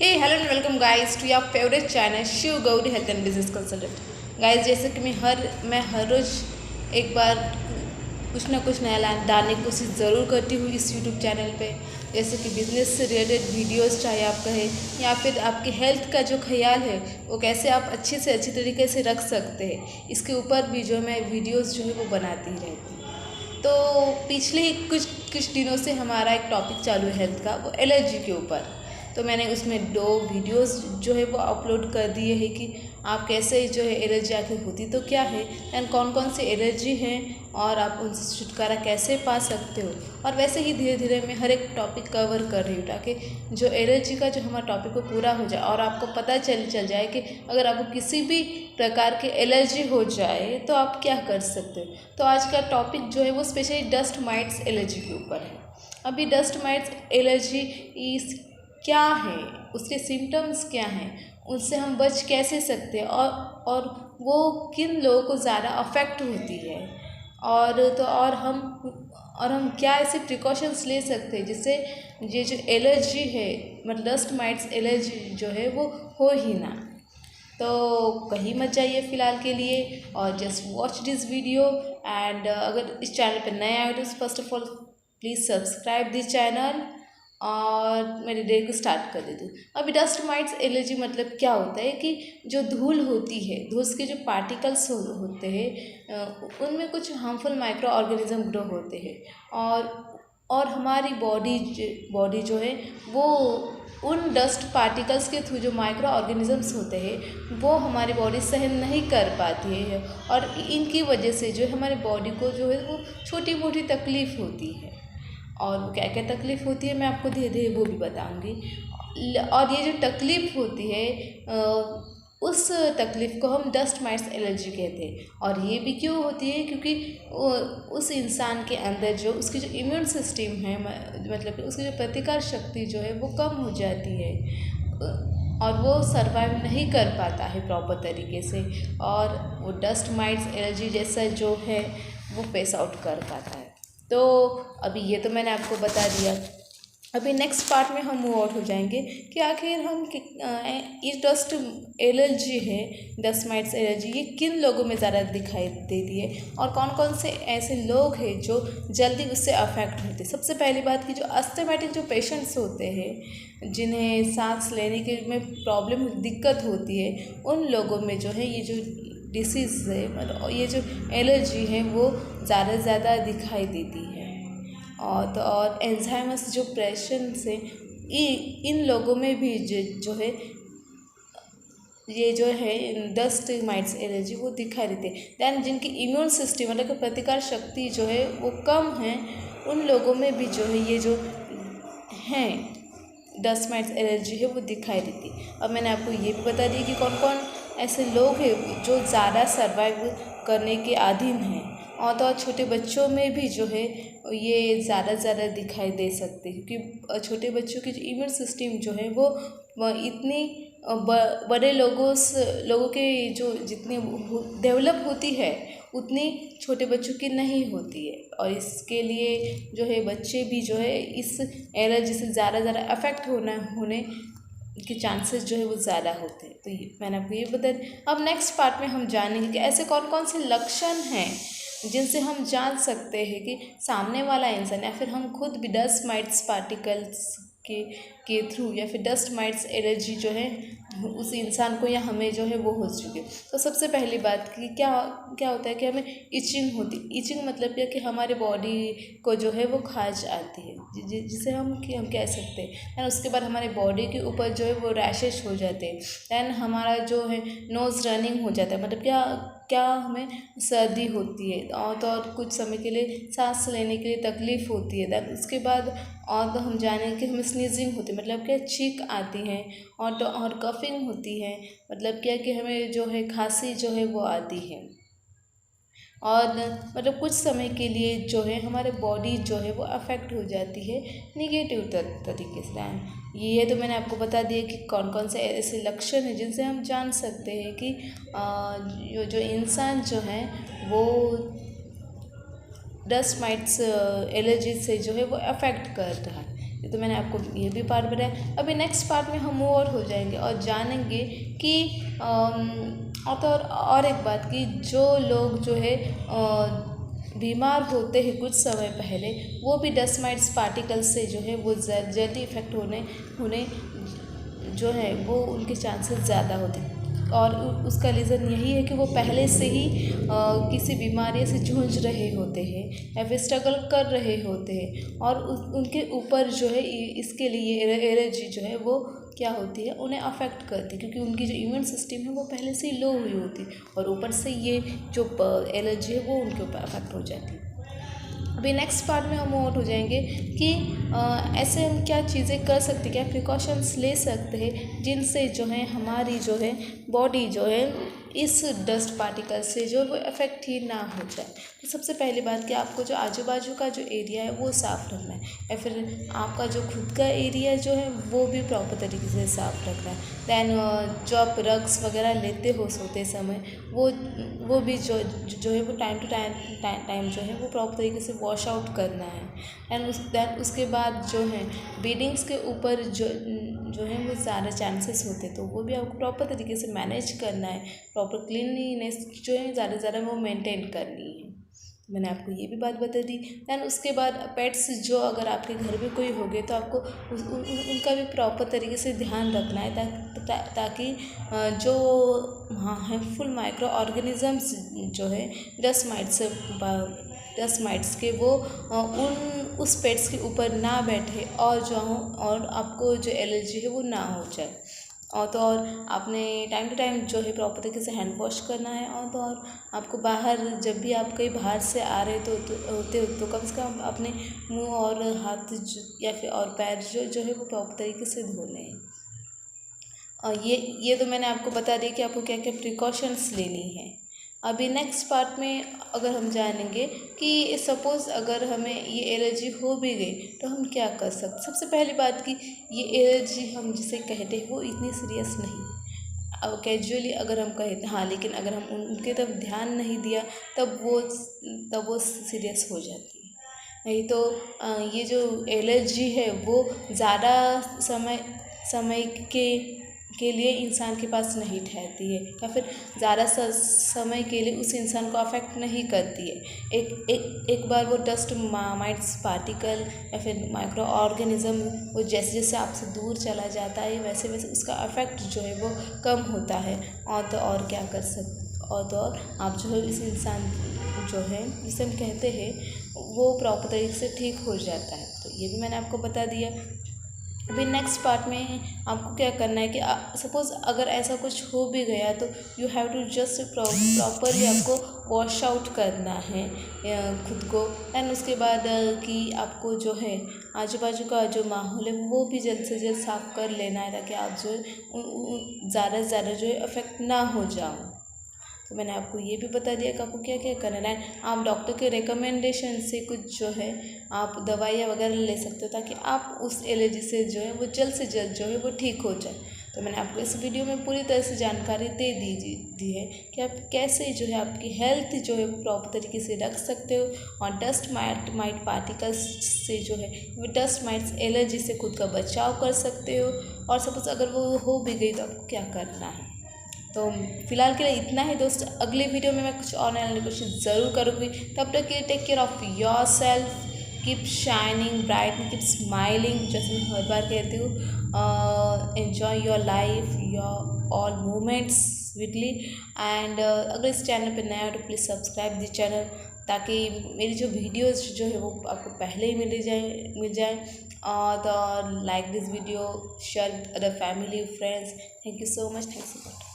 Hey hello and welcome guys to your favourite channel Shiv Gauri health and business consultant. Guys जैसे कि मैं हर रोज़ एक बार कुछ ना कुछ नया डालने की कोशिश ज़रूर करती हूँ इस यूट्यूब चैनल पे। जैसे कि बिज़नेस से रिलेटेड वीडियोस चाहे आप कहें या फिर आपके हेल्थ का जो ख्याल है वो कैसे आप अच्छे से अच्छी तरीके से रख सकते हैं, इसके ऊपर भी जो मैं वीडियोस जो है वो बनाती ही रहती हूँ। तो पिछले ही कुछ दिनों से हमारा एक टॉपिक चालू है हेल्थ का, वो एलर्जी के ऊपर। तो मैंने उसमें 2 वीडियोस जो है वो अपलोड कर दिए हैं कि आप कैसे जो है एलर्जी आखिर होती तो क्या है एंड कौन कौन सी एलर्जी हैं और आप उनसे छुटकारा कैसे पा सकते हो। और वैसे ही धीरे धीरे मैं हर एक टॉपिक कवर कर रही हूँ ताकि जो एलर्जी का जो हमारा टॉपिक वो पूरा हो जाए और आपको पता चल जाए कि अगर आपको किसी भी प्रकार के एलर्जी हो जाए तो आप क्या कर सकते हो। तो आज का टॉपिक जो है वो स्पेशली डस्ट माइट्स एलर्जी के ऊपर है। अभी डस्ट माइट्स एलर्जी इस क्या है, उसके सिम्टम्स क्या हैं, उससे हम बच कैसे सकते हैं और वो किन लोगों को ज़्यादा अफेक्ट होती है और हम क्या ऐसे प्रिकॉशंस ले सकते हैं जिससे ये जो एलर्जी है मतलब डस्ट माइट्स एलर्जी जो है वो हो ही ना। तो कहीं मत जाइए फ़िलहाल के लिए और just watch this video and अगर इस चैनल पर नए आए तो first of all please subscribe this channel और मेरी डे को स्टार्ट कर देती हूँ। अभी डस्ट माइट्स एलर्जी मतलब क्या होता है कि जो धूल होती है, धूल के जो पार्टिकल्स होते हैं उनमें कुछ हार्मफुल माइक्रो ऑर्गेनिज्म ग्रो होते हैं और हमारी बॉडी जो है वो उन डस्ट पार्टिकल्स के थ्रू जो माइक्रो ऑर्गेनिजम्स होते हैं वो हमारी बॉडी सहन नहीं कर पाती है और इनकी वजह से जो हमारी बॉडी को जो है वो छोटी मोटी तकलीफ़ होती है। और क्या क्या तकलीफ़ होती है मैं आपको धीरे धीरे वो भी बताऊंगी। और ये जो तकलीफ़ होती है उस तकलीफ़ को हम डस्ट माइट्स एलर्जी कहते हैं। और ये भी क्यों होती है क्योंकि उस इंसान के अंदर जो उसकी जो इम्यून सिस्टम है मतलब कि उसकी जो प्रतिकार शक्ति जो है वो कम हो जाती है और वो सर्वाइव नहीं कर पाता है प्रॉपर तरीके से और वो डस्ट माइट्स एलर्जी जैसा जो है वो फेस आउट कर पाता है। तो अभी ये तो मैंने आपको बता दिया। अभी नेक्स्ट पार्ट में हम मूव आउट हो जाएंगे कि आखिर हम ये डस्ट एलर्जी है, डस्ट माइट्स एलर्जी ये किन लोगों में ज़्यादा दिखाई देती है और कौन कौन से ऐसे लोग हैं जो जल्दी उससे अफेक्ट होते हैं। सबसे पहली बात कि जो अस्थमैटिक जो पेशेंट्स होते हैं जिन्हें सांस लेने के में प्रॉब्लम दिक्कत होती है उन लोगों में जो है ये जो डिसीज़ है मतलब ये जो एलर्जी है वो ज़्यादा दिखाई देती है। और एल्जाइमर्स जो पेशेंट्स हैं इन लोगों में भी जो है ये जो है डस्ट माइट्स एलर्जी वो दिखाई देती है। दैन जिनकी इम्यून सिस्टम मतलब प्रतिकार शक्ति जो है वो कम है उन लोगों में भी जो है ये जो है डस्ट माइट्स एलर्जी है वो दिखाई देती है। अब मैंने आपको ये भी बता दिया कि कौन कौन ऐसे लोग हैं जो ज़्यादा सर्वाइव करने के अधीन हैं और तो छोटे बच्चों में भी जो है ये ज़्यादा दिखाई दे सकते हैं क्योंकि छोटे बच्चों की जो इम्यून सिस्टम जो है वो इतनी बड़े लोगों के जो जितने डेवलप होती है उतनी छोटे बच्चों की नहीं होती है और इसके लिए जो है बच्चे भी जो है इस एलर्जी से ज़्यादा अफेक्ट होने के चांसेस जो है वो ज़्यादा होते हैं। तो ये मैंने आपको ये बता। अब नेक्स्ट पार्ट में हम जानेंगे कि ऐसे कौन कौन से लक्षण हैं जिनसे हम जान सकते हैं कि सामने वाला इंसान या फिर हम खुद भी डस्ट माइट्स पार्टिकल्स के थ्रू या फिर डस्ट माइट्स एलर्जी जो है उस इंसान को या हमें जो है वो हो चुके। तो सबसे पहली बात कि क्या होता है कि हमें इचिंग होती। इचिंग मतलब क्या कि हमारे बॉडी को जो है वो खाज आती है जिसे हम कह सकते हैं। दैन उसके बाद हमारे बॉडी के ऊपर जो है वो रैशेस हो जाते हैं। दैन हमारा जो है नोज़ रनिंग हो जाता है मतलब क्या हमें सर्दी होती है और कुछ समय के लिए सांस लेने के लिए तकलीफ़ होती है। दैन उसके बाद और तो हम जानें कि हमें स्नीजिंग होती है मतलब क्या छींक आती है और कफिंग होती है मतलब क्या कि हमें जो है खांसी जो है वो आती है और मतलब कुछ समय के लिए जो है हमारे बॉडी जो है वो अफेक्ट हो जाती है निगेटिव तरीके से। ये तो मैंने आपको बता दिया कि कौन कौन से ऐसे लक्षण हैं जिनसे हम जान सकते हैं कि जो इंसान जो है वो डस्ट माइट्स एलर्जी से जो है वो अफेक्ट कर रहा है। ये तो मैंने आपको ये भी पार्ट बताया। अभी नेक्स्ट पार्ट में हम मूव और हो जाएंगे और जानेंगे कि और एक बात कि जो लोग जो है बीमार होते हैं कुछ समय पहले, वो भी डस्ट माइट्स पार्टिकल्स से जो है वो जल्दी इफेक्ट होने जो है वो उनके चांसेस ज़्यादा होते हैं। और उसका रीज़न यही है कि वो पहले से ही किसी बीमारी से जूझ रहे होते हैं या फिर स्ट्रगल कर रहे होते हैं और उनके ऊपर जो है इसके लिए एलर्जी जो है वो क्या होती है, उन्हें अफेक्ट करती है, क्योंकि उनकी जो इम्यून सिस्टम है वो पहले से ही लो हुई होती है और ऊपर से ये जो एलर्जी है वो उनके ऊपर अफेक्ट हो जाती है। अभी नेक्स्ट पार्ट में हम आउट हो जाएंगे कि ऐसे हम क्या चीज़ें कर सकते हैं, क्या प्रिकॉशंस ले सकते हैं जिनसे जो है हमारी जो है बॉडी जो है इस डस्ट पार्टिकल से जो वो इफेक्ट ही ना हो जाए। तो सबसे पहली बात कि आपको जो आजू बाजू का जो एरिया है वो साफ़ रखना है या फिर आपका जो खुद का एरिया जो है वो भी प्रॉपर तरीके से साफ़ रखना है। दैन जो आप रग्स वगैरह लेते हो सोते समय वो भी जो है वो टाइम टू टाइम जो है वो प्रॉपर तरीके से वॉश आउट करना है। दैन उसके बाद जो है बेडिंग्स के ऊपर जो है वो ज़्यादा चांसेस होते हैं, तो वो भी आपको प्रॉपर तरीके से मैनेज करना है। प्रॉपर क्लीनलीनेस जो है ज़्यादा से ज़्यादा वो मेंटेन करनी है। मैंने आपको ये भी बात बता दी। दैन उसके बाद पेट्स जो अगर आपके घर में कोई हो गए तो आपको उनका भी प्रॉपर तरीके से ध्यान रखना है ताकि जो हार्मफुल माइक्रो ऑर्गेनिजम्स जो है डस्ट माइट्स के वो उस पेट्स के ऊपर ना बैठे और आपको जो एलर्जी है वो ना हो जाए। और आपने टाइम टू टाइम जो है प्रॉपर तरीके से हैंड वॉश करना है। और आपको बाहर जब भी आप कहीं बाहर से आ रहे तो कम से कम अपने मुंह और हाथ या फिर और पैर जो है वो प्रॉपर तरीके से धोने हैं। और ये तो मैंने आपको बता दिया कि आपको क्या क्या प्रिकॉशंस लेनी है। अभी नेक्स्ट पार्ट में अगर हम जानेंगे कि सपोज़ अगर हमें ये एलर्जी हो भी गई तो हम क्या कर सकते। सबसे पहली बात कि ये एलर्जी हम जिसे कहते हैं वो इतनी सीरियस नहीं। अब कैजुअली अगर हम कहें हाँ, लेकिन अगर हम उनके तरफ ध्यान नहीं दिया तब वो सीरियस हो जाती है। नहीं तो ये जो एलर्जी है वो ज़्यादा समय के लिए इंसान के पास नहीं ठहरती है या फिर ज़्यादा समय के लिए उस इंसान को अफेक्ट नहीं करती है। एक बार वो डस्ट माइट्स पार्टिकल या फिर माइक्रो ऑर्गेनिज्म वो जैसे जैसे आपसे दूर चला जाता है वैसे वैसे उसका अफेक्ट जो है वो कम होता है। और क्या कर सकते और आप जो है इस इंसान जो है जिसे हम कहते हैं वो प्रॉपर तरीके से ठीक हो जाता है। तो ये भी मैंने आपको बता दिया। अभी नेक्स्ट पार्ट में आपको क्या करना है कि सपोज़ अगर ऐसा कुछ हो भी गया तो you have to just properly आपको वॉश आउट करना है खुद को। एंड उसके बाद कि आपको जो है आजू बाजू का जो माहौल है वो भी जल्द से जल्द साफ़ कर लेना है ताकि आप जो है ज़्यादा से ज़्यादा जो है अफेक्ट ना हो जाओ। तो मैंने आपको ये भी बता दिया कि आपको क्या क्या करना है। आप डॉक्टर के रिकमेंडेशन से कुछ जो है आप दवाइयाँ वगैरह ले सकते हो ताकि आप उस एलर्जी से जो है वो जल्द से जल्द जो है वो ठीक हो जाए। तो मैंने आपको इस वीडियो में पूरी तरह से जानकारी दे दी है कि आप कैसे जो है आपकी हेल्थ जो है प्रॉपर तरीके से रख सकते हो और डस्ट माइट पार्टिकल्स से जो है डस्ट माइट्स एलर्जी से खुद का बचाव कर सकते हो। और सपोज अगर वो हो भी गई तो आपको क्या करना है। तो फिलहाल के लिए इतना ही दोस्त। अगले वीडियो में मैं कुछ और नया कोशिश ज़रूर करूँगी। तब तक के लिए take care of yourself, keep shining bright, keep smiling, जैसे मैं हर बार कहती हूँ। Enjoy your life, your all moments sweetly. And अगर इस चैनल पर नया हो तो प्लीज़ सब्सक्राइब दी चैनल ताकि मेरी जो वीडियोज़ जो है वो आपको पहले ही मिल जाए। और like this video, share with other family friends. Thank you so much. Thanks a lot.